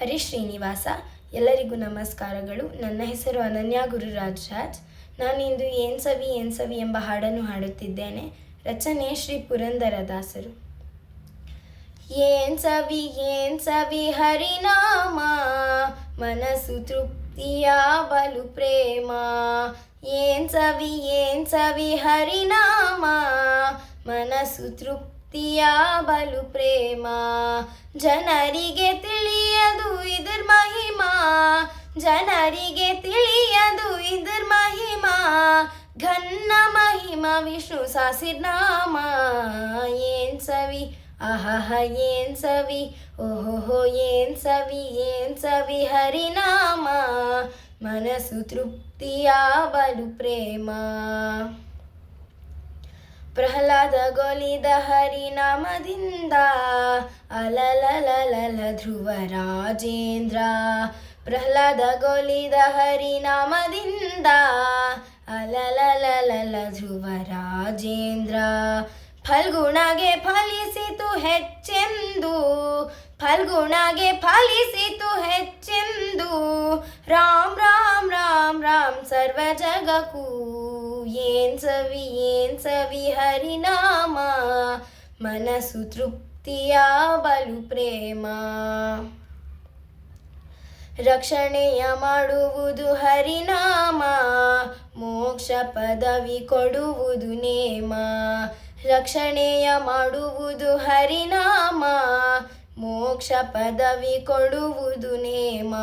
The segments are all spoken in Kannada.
ಹರಿ ಶ್ರೀನಿವಾಸ. ಎಲ್ಲರಿಗೂ ನಮಸ್ಕಾರಗಳು. ನನ್ನ ಹೆಸರು ಅನನ್ಯ ಗುರುರಾಜ್ ರಾಜ್. ನಾನಿಂದು ಏನ್ ಸವಿ ಎಂಬ ಹಾಡನ್ನು ಹಾಡುತ್ತಿದ್ದೇನೆ. ರಚನೆ ಶ್ರೀ ಪುರಂದರದಾಸರು. ಏನ್ ಸವಿ ಹರಿನಾಮ, ಮನಸ್ಸು ತೃಪ್ತಿಯ ಬಲು ಪ್ರೇಮ. ಏನ್ ಸವಿ ಹರಿನಾಮ, ಮನಸ್ಸು ತೃಪ್ತಿಯ ಬಲು ಪ್ರೇಮ. ಜನರಿಗೆ ತಿಳಿಯದು ಇದ್ರ ಮಹಿಮಾ, ಜನರಿಗೆ ತಿಳಿಯದು ಇದ್ರ ಮಹಿಮಾ. ಘನ್ನ ಮಹಿಮಾ ವಿಷ್ಣು ಸಹಸ್ರನಾಮ. ಏನ್ ಸವಿ ಆಹಹ ಏನ್ ಸವಿ, ಓಹೋ ಏನ್ ಸವಿ ಹರಿನಾಮ, ಮನಸ್ಸು ತೃಪ್ತಿಯ ಬಲು ಪ್ರೇಮ. ಪ್ರಹ್ಲಾದ ಗೊಲಿದ ಹರಿನಾಮದಿಂದ, ಅಲಲಲಲಲ ಧ್ರುವ ರಾಜೇಂದ್ರ. ಪ್ರಹ್ಲಾದ ಗೊಲಿದ ಹರಿನಾಮದಿಂದ, ಅಲಲಲಲಲ ಧ್ರುವ ರಾಜೇಂದ್ರ. ಫಲ್ಗುಣಗೆ ಫಲಿಸಿತು ಹೆಚ್ಚೆಂದು, ಫಲ್ಗುಣಗೆ ಫಲಿಸಿತು ಹೆಚ್ಚೆಂದು. ರಾಮ್ ರಾಮ್ ರಾಮ್ ರಾಮ್ ಸರ್ವ ಜಗಕ್ಕೂ. ಏನ್ ಸವಿ ಹರಿನಾಮ, ಮನಸ್ಸು ತೃಪ್ತಿಯ ಬಲು ಪ್ರೇಮ. ರಕ್ಷಣೆಯ ಮಾಡುವುದು ಹರಿನಾಮ, ಮೋಕ್ಷ ಪದವಿ ಕೊಡುವುದು ನೇಮ. ರಕ್ಷಣೆಯ ಮಾಡುವುದು ಹರಿನಾಮ, ಮೋಕ್ಷ ಪದವಿ ಕೊಡುವುದು ನೇಮ.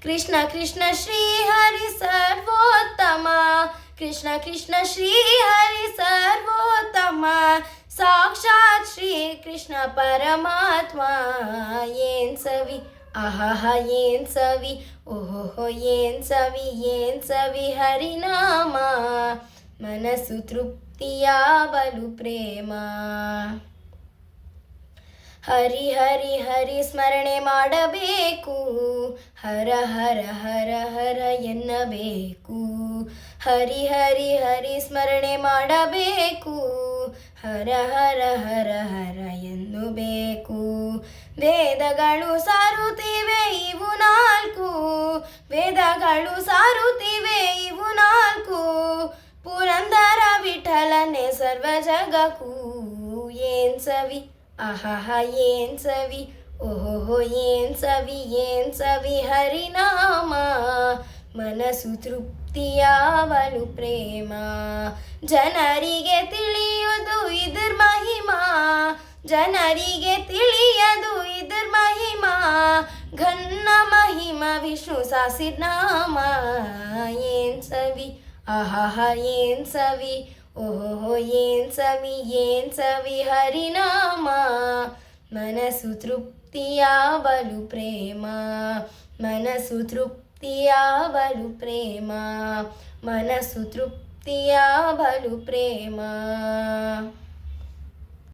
ಕೃಷ್ಣ ಕೃಷ್ಣ ಶ್ರೀ ಹರಿ ಸರ್ವೋತ್ತಮ, ಕೃಷ್ಣ ಕೃಷ್ಣ ಶ್ರೀ ಹರಿ ಸರ್ವೋತ್ತಮ. ಸಾಕ್ಷಾತ್ ಶ್ರೀ ಕೃಷ್ಣ ಪರಮಾತ್ಮ. ಏನ್ ಸವಿ ಆಹಹ ಏನ್ ಸವಿ, ಓಹೋ ಏನ್ ಸವಿ ಹರಿನಾಮ, ಮನಸ್ಸು ತೃಪ್ತಿಯ ಬಲು ಪ್ರೇಮ. ಹರಿ ಹರಿ ಹರಿ ಸ್ಮರಣೆ ಮಾಡಬೇಕು, ಹರ ಹರ ಹರ ಹರ ಎನ್ನಬೇಕು. ಹರಿ ಹರಿ ಹರಿ ಸ್ಮರಣೆ ಮಾಡಬೇಕು, ಹರ ಹರ ಹರ ಹರ ಎನ್ನಬೇಕು. ವೇದಗಳು ಸಾರುತ್ತಿವೆ ಇವು ನಾಲ್ಕು, ವೇದಗಳು ಸಾರುತ್ತಿವೆ ಇವು ನಾಲ್ಕು. ಪುರಂದರ ವಿಠಲನೆ ಸರ್ವ ಜಗಕ್ಕೂ. ಏನ್ ಸವಿ ಆಹಹ ಏನ್ ಸವಿ, ಓಹೋ ಏನ್ ಸವಿ ಹರಿನಾಮ, ಮನಸ್ಸು ತೃಪ್ತಿಯ ಬಲು ಪ್ರೇಮ. ಜನರಿಗೆ ತಿಳಿಯುವುದು ಇದ್ರ ಮಹಿಮಾ, ಜನರಿಗೆ ತಿಳಿಯದು ಇದ್ರ ಮಹಿಮಾ. ಘನ್ನ ಮಹಿಮಾ ವಿಷ್ಣು ಸಹಸ್ರನಾಮ. ಏನ್ ಸವಿ ಆಹಹ ಏನ್ ಸವಿ, ಓಹೋ ಏನ್ ಸವಿ ಹರಿನಾಮ, ಮನಸ್ಸು ತೃಪ್ತಿಯ ಬಲು ಪ್ರೇಮ. ಮನಸ್ಸು ತೃಪ್ತಿಯ ಬಲು ಪ್ರೇಮ, ಮನಸ್ಸು ತೃಪ್ತಿಯ ಬಲು ಪ್ರೇಮ.